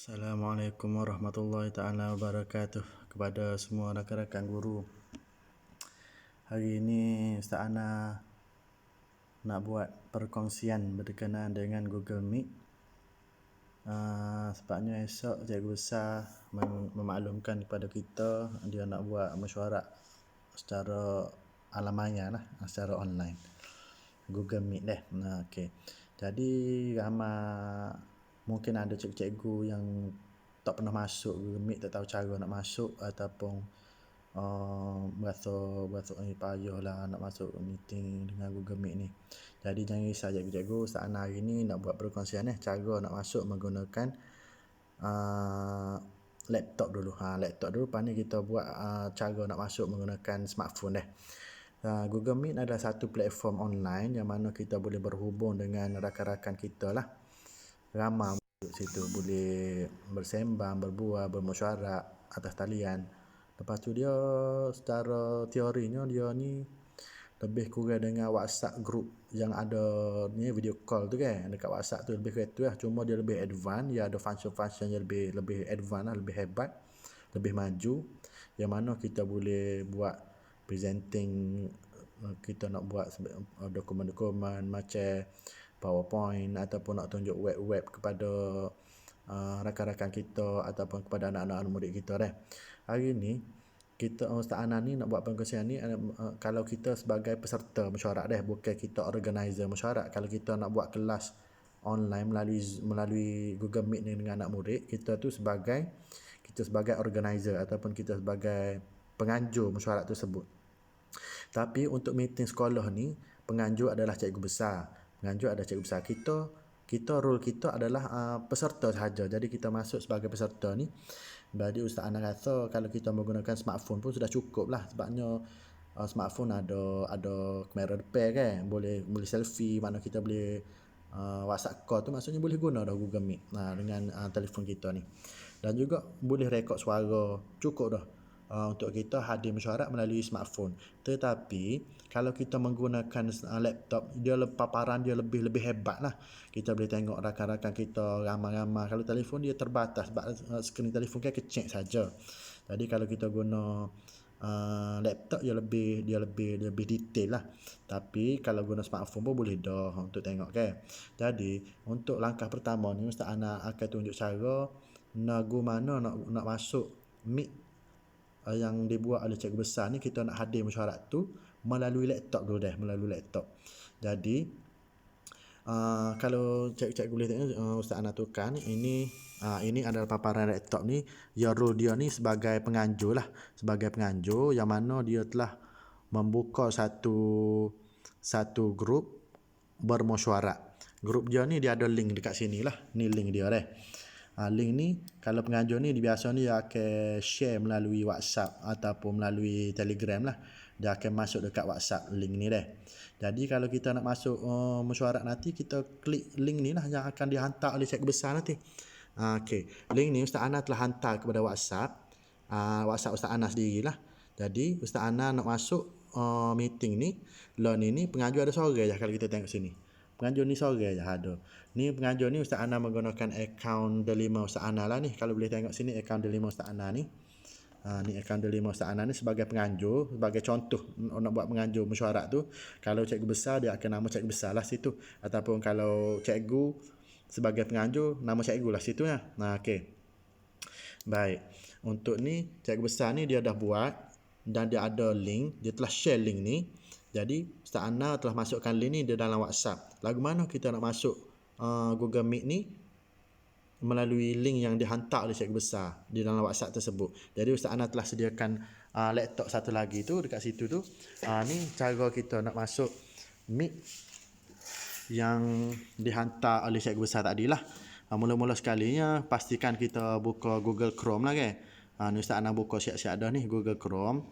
Assalamualaikum warahmatullahi taala wabarakatuh kepada semua rakan-rakan guru. Hari ini Ustaz Ana nak buat perkongsian berkenaan dengan Google Meet. Sebabnya esok cikgu besar memaklumkan kepada kita dia nak buat mesyuarat secara alamaya lah, secara online. Google Meet deh. Okey. Jadi mungkin ada cikgu-cikgu yang tak pernah masuk Google Meet, tak tahu cara nak masuk ataupun berasa payah lah nak masuk meeting dengan Google Meet ni. Jadi jangan risau cikgu-cikgu, Ustaz Ana hari ni nak buat perkongsian cara nak masuk menggunakan laptop dulu. Laptop dulu, lepas ni kita buat cara nak masuk menggunakan smartphone deh. Google Meet adalah satu platform online yang mana kita boleh berhubung dengan rakan-rakan kita lah. Ramai situ, boleh bersembang, berbual, bermesyuarat atas talian. Lepas tu dia secara teorinya dia ni lebih kurang dengan WhatsApp group yang ada ni video call tu kan. Dekat WhatsApp tu lebih kurang tu lah, cuma dia lebih advance, dia ada function-function yang lebih advance lah, lebih hebat, lebih maju, yang mana kita boleh buat presenting, kita nak buat dokumen-dokumen macam PowerPoint ataupun nak tunjuk web-web kepada rakan-rakan kita ataupun kepada anak-anak murid kita dah. Hari ni kita Ustaz Ana ni nak buat perkongsian ni kalau kita sebagai peserta mesyuarat dah, bukan kita organizer mesyuarat. Kalau kita nak buat kelas online melalui Google Meet ni dengan anak murid, kita sebagai organizer ataupun kita sebagai penganjur mesyuarat tersebut. Tapi untuk meeting sekolah ni, penganjur adalah cikgu besar. Kita role kita adalah peserta sahaja. Jadi kita masuk sebagai peserta ni. Jadi Ustaz Ana rasa kalau kita menggunakan smartphone pun sudah cukup lah. Sebabnya smartphone ada kamera depan kan, boleh selfie, mana kita boleh WhatsApp call tu, maksudnya boleh guna dah Google Meet dengan telefon kita ni. Dan juga boleh rekod suara, cukup dah untuk kita hadir mesyuarat melalui smartphone. Tetapi kalau kita menggunakan laptop, dia paparan dia lebih hebat lah. Kita boleh tengok rakan-rakan kita ramai-ramai. Kalau telefon dia terbatas, sebab skrin telefon kan kecil saja. Jadi kalau kita guna laptop dia lebih detail lah. Tapi kalau guna smartphone pun boleh dah untuk tengok kan. Jadi untuk langkah pertama ni Ustaz Ana akan tunjuk cara mana nak masuk Meet yang dibuat oleh cikgu besar ni. Kita nak hadir mesyuarat tu melalui laptop dulu dah, melalui laptop. Jadi kalau cikgu boleh tengok, Ustaz Ana tukar ni, ini adalah paparan laptop ni. Role dia ni sebagai penganjur lah, sebagai penganjur yang mana dia telah membuka satu grup bermesyuarat. Grup dia ni dia ada link dekat sini lah, ni link dia dah. Link ni kalau penganjur ni biasa ni dia akan share melalui WhatsApp ataupun melalui Telegram lah. Dia akan masuk dekat WhatsApp link ni dah. Jadi kalau kita nak masuk mesyuarat nanti, kita klik link ni lah yang akan dihantar oleh cikgu besar nanti. Okey, link ni Ustaz Ana telah hantar kepada WhatsApp Ustaz Ana sendirilah. Jadi Ustaz Ana nak masuk meeting ni, learn ni penganjur ada suara je. Kalau kita tengok sini, penganjur ni suara je ada. Ni penganjur ni Ustaz Ana menggunakan akaun Delima Ustaz Ana lah ni. Kalau boleh tengok sini akaun Delima Ustaz Ana ni. Ni akaun Delima Ustaz Ana ni sebagai penganjur, sebagai contoh nak buat penganjur mesyuarat tu. Kalau cikgu besar dia akan nama cikgu besar lah situ, ataupun kalau cikgu sebagai penganjur, nama cikgu lah situ ya. Okey. Baik. Untuk ni cikgu besar ni dia dah buat dan dia ada link, dia telah share link ni. Jadi Ustaz Ana telah masukkan link ni di dalam WhatsApp. Lagu mana kita nak masuk Google Meet ni? Melalui link yang dihantar oleh cikgu besar di dalam WhatsApp tersebut. Jadi Ustaz Ana telah sediakan laptop satu lagi tu dekat situ tu. Ni cara kita nak masuk Meet yang dihantar oleh cikgu besar tadi lah. Mula-mula sekalinya pastikan kita buka Google Chrome lah kan. Ni Ustaz Ana buka siap-siap dah ni Google Chrome.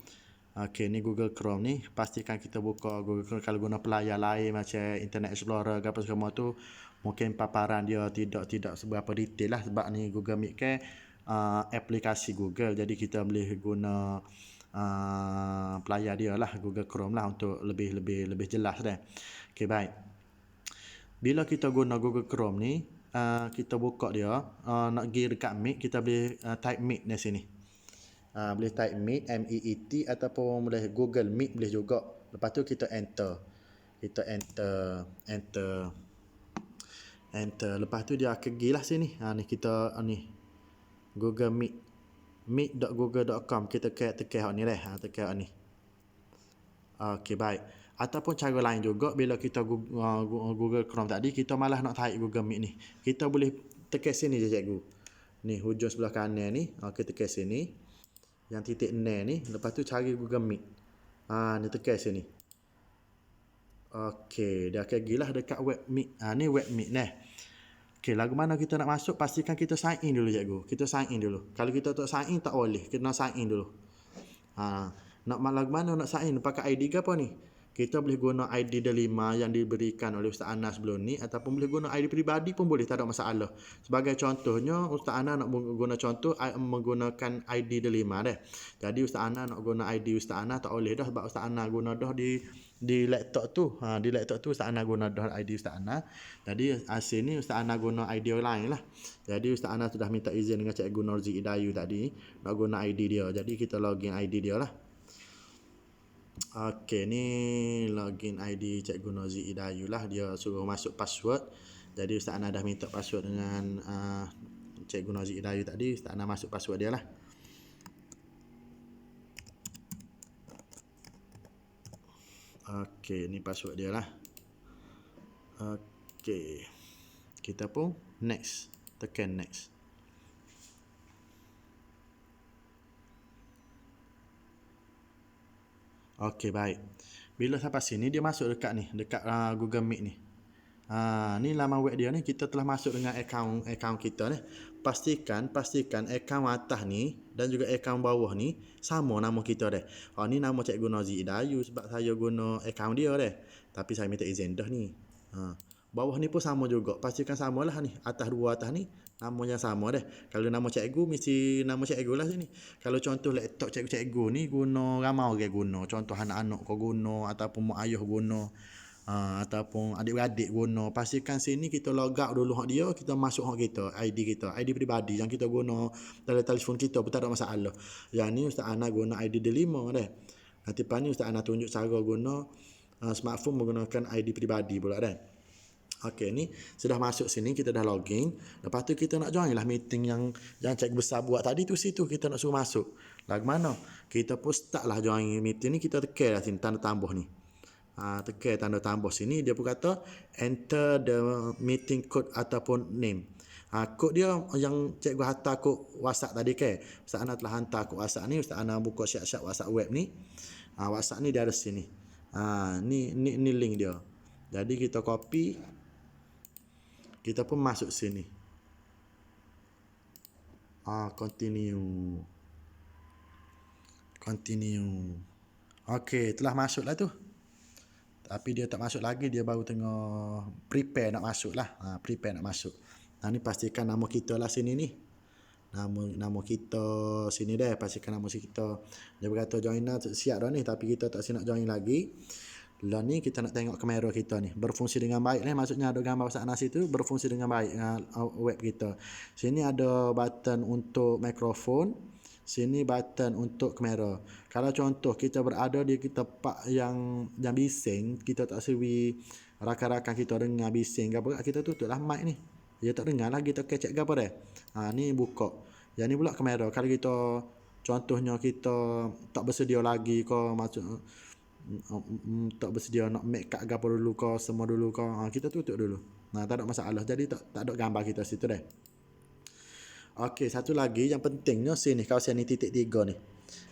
Okey, ni Google Chrome ni pastikan kita buka Google Chrome. Kalau guna pelayar lain macam Internet Explorer ke apa semua tu, mungkin paparan dia tidak seberapa detail lah, sebab ni Google Meet kan aplikasi Google. Jadi kita boleh guna pelayar dia lah, Google Chrome lah, untuk lebih jelas dah. Okey, baik. Bila kita guna Google Chrome ni, kita buka dia, nak pergi dekat Meet, kita boleh type Meet di sini. Boleh type Meet, MEET, ataupun boleh Google Meet boleh juga. Lepas tu kita enter. Enter. Lepas tu dia akan pergilah sini. Ni kita ni Google Meet. meet.google.com. Kita tekan hak ni dah. Tekan hak ni. Okey, baik. Ataupun cara lain juga, bila kita Google Chrome tadi, kita malah nak tarik Google Meet ni, kita boleh tekan sini je cikgu. Ni hujung sebelah kanan ni, kita tekan sini. Yang titik ne ni, lepas tu cari Google Meet. Ni tekan sini. Okey, dia akan gilah dekat web Meet. Ni web Meet ni. Okey, lagu mana kita nak masuk, pastikan kita sign in dulu cikgu. Kita sign in dulu. Kalau kita tak sign in tak boleh. Kita nak sign in dulu. Nak lagu mana nak sign in, pakai ID ke apa ni? Kita boleh guna ID delima yang diberikan oleh Ustaz Ana sebelum ni, ataupun boleh guna ID peribadi pun boleh, tak ada masalah. Sebagai contohnya, Ustaz Ana nak guna contoh menggunakan ID delima dah. Jadi Ustaz Ana nak guna ID Ustaz Ana tak boleh dah, sebab Ustaz Ana guna dah di laptop tu. Di laptop tu Ustaz Ana guna dah ID Ustaz Ana. Jadi asal ni Ustaz Ana guna ID lain lah. Jadi Ustaz Ana sudah minta izin dengan Cikgu Norzi Idayu tadi nak guna ID dia. Jadi kita login ID dia lah. Okey, ni login ID Cikgu Norzi Idayu lah. Dia suruh masuk password. Jadi Ustaz Ana dah minta password dengan Cikgu Norzi Idayu tadi. Ustaz Ana masuk password dia lah. Okey, ni password dia lah. Okey, kita pun next. Tekan next. Okey, baik. Bila sampai sini dia masuk dekat ni, dekat Google Meet ni. Ni laman web dia ni, kita telah masuk dengan akaun kita ni. Pastikan akaun atas ni dan juga akaun bawah ni sama nama kita dah. Ni nama Cikgu Norzi Idayu sebab saya guna akaun dia dah. Tapi saya minta izin dah ni. Bawah ni pun sama juga. Pastikan samalah ni. Atas dua atas ni nama yang sama dah. Kalau nama cikgu mesti nama cikgu lah sini. Kalau contoh laptop cikgu-cikgu ni guna ramai orang guna. Contoh anak-anak kau guna, ataupun mak ayah guna, ataupun adik-beradik guna. Pastikan sini kita log out dulu hak dia, kita masuk hak kita, ID peribadi yang kita guna dalam telefon kita pun tak ada masalah. Yang ni Ustaz Ana guna ID delima dah. Nanti lepas ni Ustaz Ana tunjuk cara guna smartphone menggunakan ID peribadi pula dah. Okey, ni sudah masuk sini, kita dah login. Lepas tu kita nak join lah meeting yang cikgu besar buat tadi tu, situ kita nak suruh masuk. Lagu mana? Kita pun start lah join meeting ni, kita tekan lah sini tanda tambah ni. Tekan tanda tambah sini, dia pun kata enter the meeting code ataupun name. Kod dia yang cikgu hantar kod WhatsApp tadi ke. Ustaz Ana telah hantar kod WhatsApp ni. Ustaz Ana buka siap-siap WhatsApp web ni. WhatsApp ni dia ada sini. Ni link dia. Jadi kita copy. Kita pun masuk sini. Continue. Okey, telah masuk lah tu. Tapi dia tak masuk lagi, dia baru tengah prepare nak masuk lah. Prepare nak masuk. Ni pastikan nama kita lah sini ni. Nama kita sini dah. Pastikan nama kita. Dia berkata join lah, siap dah ni. Tapi kita tak nak join lagi. Lah ni kita nak tengok kamera kita ni berfungsi dengan baik ni, maksudnya ada gambar Ustaz Ana situ berfungsi dengan baik web kita. Sini ada button untuk mikrofon, sini button untuk kamera. Kalau contoh kita berada di tempat yang bising, kita tak sewi rakan-rakan kita dengar bising ke apa, kita tutuplah mic ni. Dia tak dengar lagi, kita kecek ke apa dah. Ni buka. Yang ni pula kamera. Kalau kita contohnya kita tak bersedia lagi ke, maksud tak bersedia nak make kat apa dulu kau semua dulu kau, kita tutup dulu. Tak ada masalah, jadi tak ada gambar kita situ dah. Okey, satu lagi yang pentingnya sini kawasan ni titik 3 ni.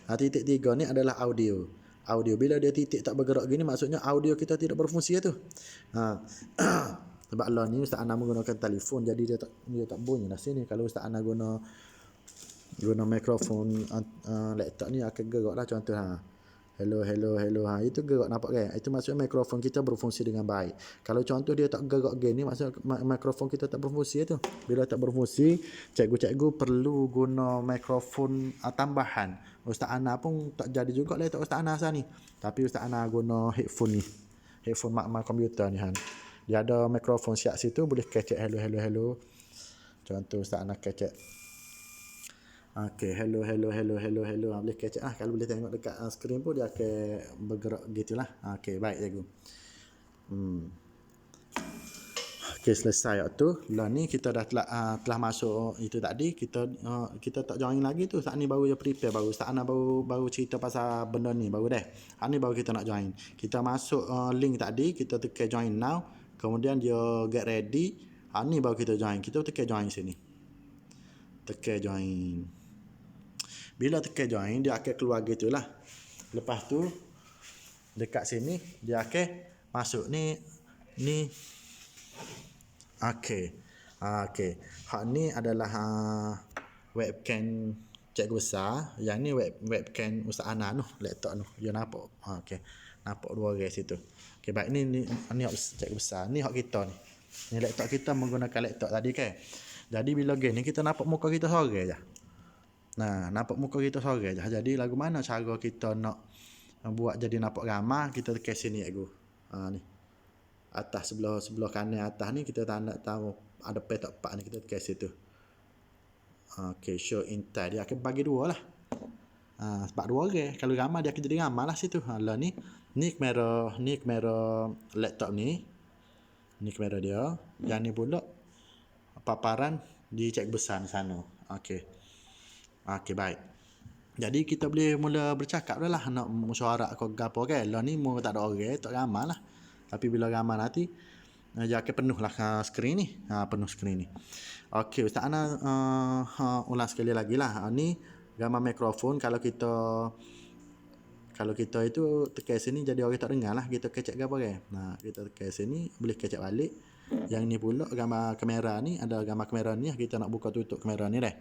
Titik 3 ni adalah audio. Bila dia titik tak bergerak gini, maksudnya audio kita tidak berfungsi tu. Sebab lah ni Ustaz Ana menggunakan telefon, jadi dia tak bunyi lah sini. Kalau Ustaz Ana guna mikrofon laptop ni akan gerak lah, contoh hello. Itu gerak, nampak kan? Itu maksudnya mikrofon kita berfungsi dengan baik. Kalau contoh dia tak gerak gini, maksudnya mikrofon kita tak berfungsi tu. Bila tak berfungsi, cikgu-cikgu perlu guna mikrofon tambahan. Ustaz Ana pun tak jadi juga laptop Ustaz Ana ni. Tapi Ustaz Ana guna headphone ni. Headphone mak komputer ni Dia ada mikrofon siap situ, boleh kecek hello. Contoh Ustaz Ana kecek. Okey, hello. Boleh kecek lah. Kalau boleh tengok dekat skrin pun dia akan bergerak gitulah. Okey, baik cikgu. Okey, selesai tu. Lah ni kita dah telah masuk itu tadi. Kita tak join lagi tu. Saat ni baru je prepare baru. Saat Ana baru cerita pasal benda ni baru dah. Hak ni baru kita nak join. Kita masuk link tadi, kita tekan join now. Kemudian dia get ready. Hak ni baru kita join. Kita tekan join sini. Tekan join. Bila tekan join dia akan keluar gitulah. Lepas tu dekat sini dia akan masuk ni. Okey. Hak ni adalah webcam cikgu besar. Yang ni webcam Ustaz Ana tu, laptop tu. Dia nampak. Okey. Nampak dua orang situ. Okey, baik ni hak cikgu besar. Ni hak kita ni. Ni laptop kita menggunakan laptop tadi kan. Jadi bila game ni kita nampak muka kita sore je. Nah, nampak muka kita sore je. Jadi lagu mana cara kita nak buat jadi nampak ramah, kita tekan sini cikgu. Ni. Atas sebelah kanan atas ni kita tanda tahu ada petak 4 ni, kita tekan situ. Okey, show intai dia akan bagi dua lah. Sebab dua orang. Kalau ramai dia akan jadi ramai lah situ. Lah ni kamera laptop ni. Ni kamera dia. Yang ni pula paparan di cikgu besar di sana. Okey, baik. Jadi kita boleh mula bercakap dah lah nak mesyuarat ke apa kan. Lah ni mau tak ada orang, tak ramai lah. Tapi bila ramai nanti dia akan penuh lah skrin ni. Penuh skrin ni. Okey, Ustaz Ana ulang sekali lagi lah. Ni gambar mikrofon. Kalau kita itu tekan sini jadi orang tak dengar lah. Kita kecek gambar kan. Kita tekan sini boleh kecek balik. Yang ni pula gambar kamera ni, ada gambar kamera ni, kita nak buka tutup kamera ni dah.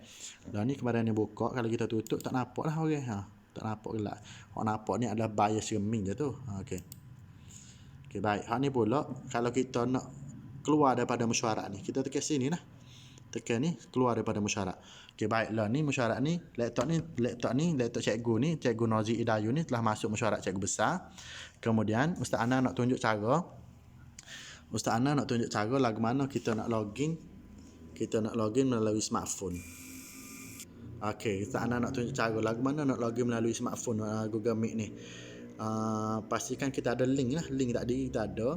Dan ni kamera ni buka, kalau kita tutup tak nampak lah orang. Tak nampak gelap. Hak nampak ni adalah bias cermin je tu. Okey, baik. Hak ni pula kalau kita nak keluar daripada mesyuarat ni, kita tekan sini lah. Tekan ni keluar daripada mesyuarat. Okey, baik lah. Ni mesyuarat ni, laptop cikgu ni, Cikgu Nozi Idayu ni telah masuk mesyuarat cikgu besar. Kemudian Ustaz Ana nak tunjuk cara lagu mana kita nak login. Kita nak login melalui smartphone. Okey, Ustaz Ana nak tunjuk cara lagu mana nak login melalui smartphone Google Meet ni. Pastikan kita ada link lah. Link tadi kita ada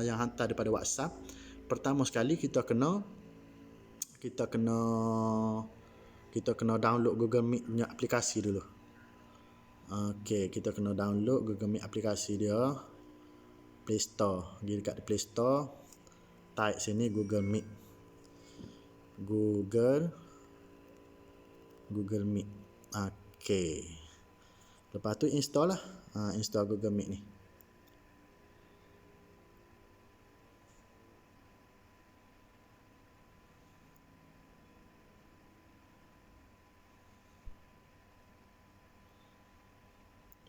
yang hantar daripada WhatsApp. Pertama sekali kita kena download Google Meet punya aplikasi dulu. Okey, kita kena download Google Meet aplikasi dia. Play Store. Pergi dekat Play Store. Type sini Google Meet. Google Meet. Okey. Lepas tu install lah. Install Google Meet ni.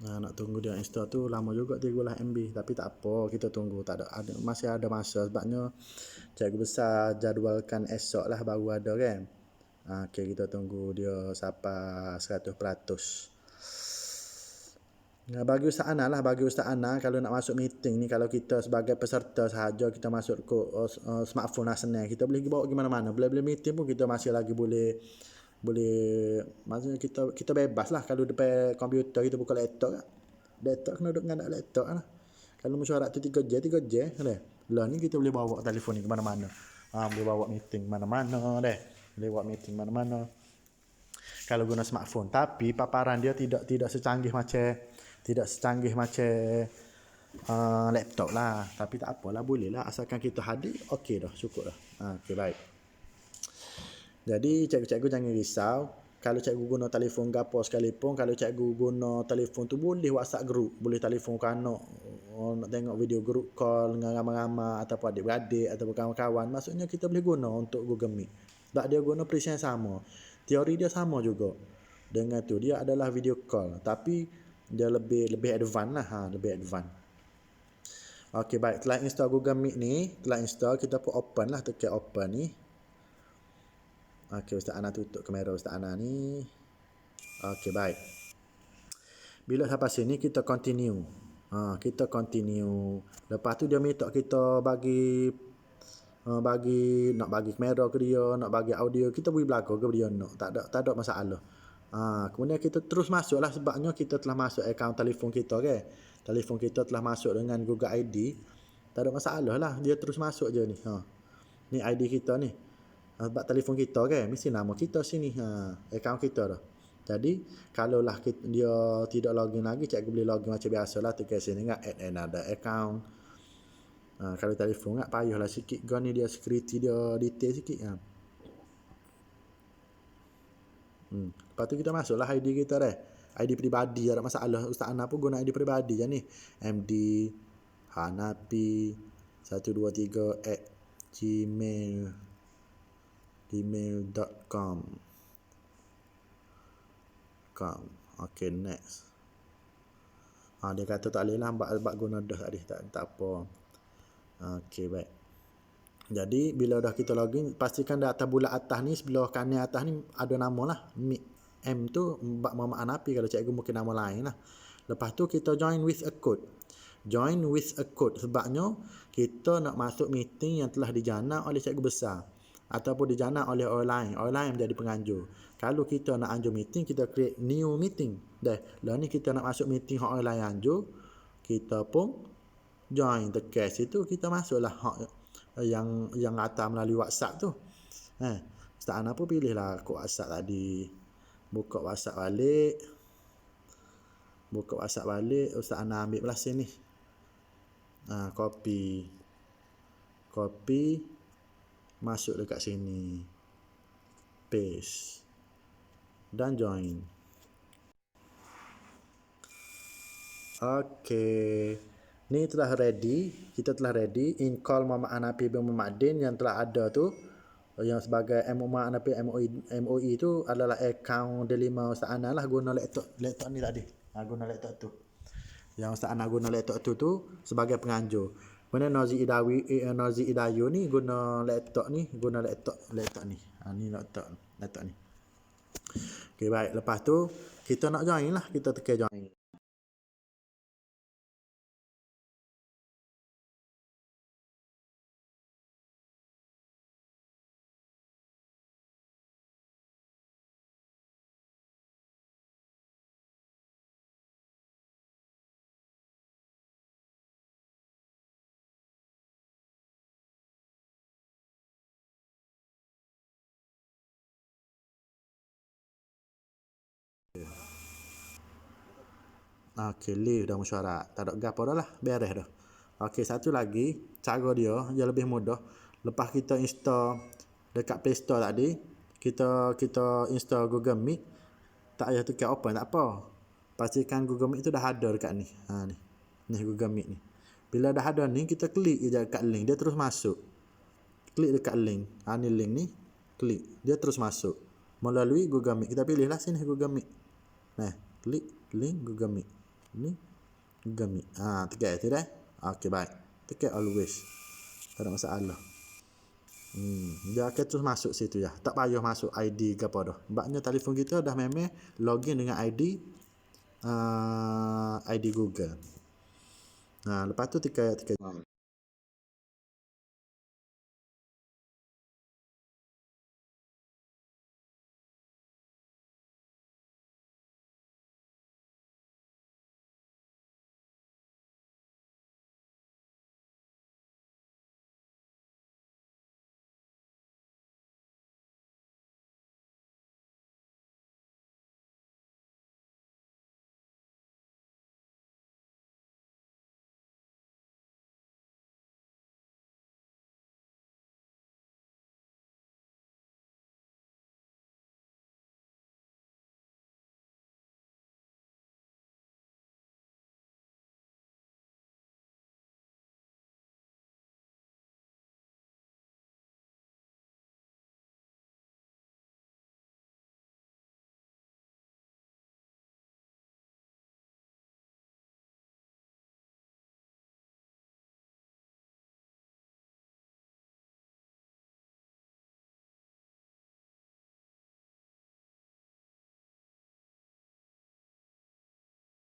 Nak tunggu dia install tu lama juga 13 MB, tapi tak apa, kita tunggu. Masih ada masa, sebabnya cikgu besar jadualkan esok lah baru ada kan. Okey, kita tunggu dia sampai 100%. Bagi Ustaz Ana kalau nak masuk meeting ni, kalau kita sebagai peserta sahaja kita masuk ke smartphone lah senang. Kita boleh bawa pergi mana-mana. Bila meeting pun kita masih lagi boleh maksudnya kita bebas lah. Kalau depan komputer kita buka laptop kena duduk dengan laptop lah. Kalau mesyuarat tu 3J lah ni kita boleh bawa telefon ni ke mana-mana. Boleh bawa meeting mana-mana deh. Boleh bawa meeting mana-mana kalau guna smartphone. Tapi paparan dia tidak secanggih macam laptop lah. Tapi tak apalah, boleh lah asalkan kita hadir. Okey dah, cukup dah. Okey, baik. Jadi cikgu-cikgu jangan risau. Kalau cikgu guna telefon gapo sekalipun, kalau cikgu guna telefon tu boleh WhatsApp group, boleh telefon kanak, nak tengok video group call dengan ramai-ramai ataupun adik-beradik ataupun kawan-kawan. Maksudnya kita boleh guna untuk Google Meet. Sebab dia guna perincian yang sama. Teori dia sama juga. Dengan tu dia adalah video call, tapi dia lebih advance lah, lebih advance. Okey, baik. Telah install Google Meet ni, kita pun open lah, tekan open ni. Okey, Ustaz Ana tutup kamera Ustaz Ana ni. Okey, baik. Bila sampai sini kita continue. Lepas tu dia minta kita bagi nak bagi kamera ke dia, nak bagi audio, kita boleh belakang ke dia nak. Tak ada masalah. Kemudian kita terus masuklah sebabnya kita telah masuk akaun telefon kita ke. Telefon kita telah masuk dengan Google ID. Tak ada masalah lah, dia terus masuk je ni. Ni ID kita ni. Sebab telefon kita ke, mesti nama kita sini. Akaun kita dah. Jadi, kalaulah dia tidak login lagi, cikgu boleh login macam biasalah. Tekan sini ingat add another account. Kalau telefon ingat payahlah sikit. Gini dia security dia detail sikit. Lepas tu kita masuklah ID kita dah. ID peribadi ada masalah. Ustaz Ana pun guna ID peribadi je ni. MD Hanapi 123 at gmail.com. Okay, next. Dia kata tak boleh lah sebab guna dah tadi. Tak apa. Okay, baik. Jadi bila dah kita login, pastikan di atas bulat atas ni, sebelah kanan atas ni ada nama lah. M tu Mbak Muhammad Hanapi, kalau cikgu mungkin nama lain lah. Lepas tu kita join with a code. Join with a code sebabnya kita nak masuk meeting yang telah dijana oleh cikgu besar ataupun dijana oleh orang lain. Orang lain menjadi penganjur. Kalau kita nak anjur meeting, kita create new meeting. Dah, lah ni kita nak masuk meeting orang lain anjur, kita pun join tekan situ, kita masuklah yang atas melalui WhatsApp tu. Ustaz Ana pun pilihlah kod WhatsApp tadi. Buka WhatsApp balik. Ustaz Ana ambil belah sini. Copy. Masuk dekat sini. Paste. Dan join. Okay. Ni telah ready. Kita telah ready. In call Muhammad Hanapi bin Muhammad Din yang telah ada tu. Yang sebagai Muhammad Hanapi MOE tu adalah akaun delima Ustaz Ana lah. Guna laptop ni tadi. Guna laptop tu. Yang Ustaz Ana guna laptop tu sebagai penganjur. Kemudian Nozi Idayu ni guna laptop ni. Ni laptop ni. Okay, baik. Lepas tu kita nak join lah. Kita tekan join. Okay, leave dah mesyuarat. Tak ada gapo dah lah. Beres dah. Okay, satu lagi. Cara dia yang lebih mudah. Lepas kita install dekat Play Store tadi, kita install Google Meet. Tak payah tekan open, tak apa. Pastikan Google Meet tu dah ada dekat ni. Ni Google Meet ni. Bila dah ada ni, kita klik je dekat link. Dia terus masuk. Klik dekat link. Ni link ni. Klik. Dia terus masuk. Melalui Google Meet. Kita pilihlah sini Google Meet. Klik link Google Meet. Ni Google Meet. Tekan tu dah. Okay, baik. Tekan always. Tak ada masalah. Dia akan terus masuk situ ya. Tak payah masuk ID ke apa dah. Sebabnya telefon kita dah memang login dengan ID Google. Lepas tu tekan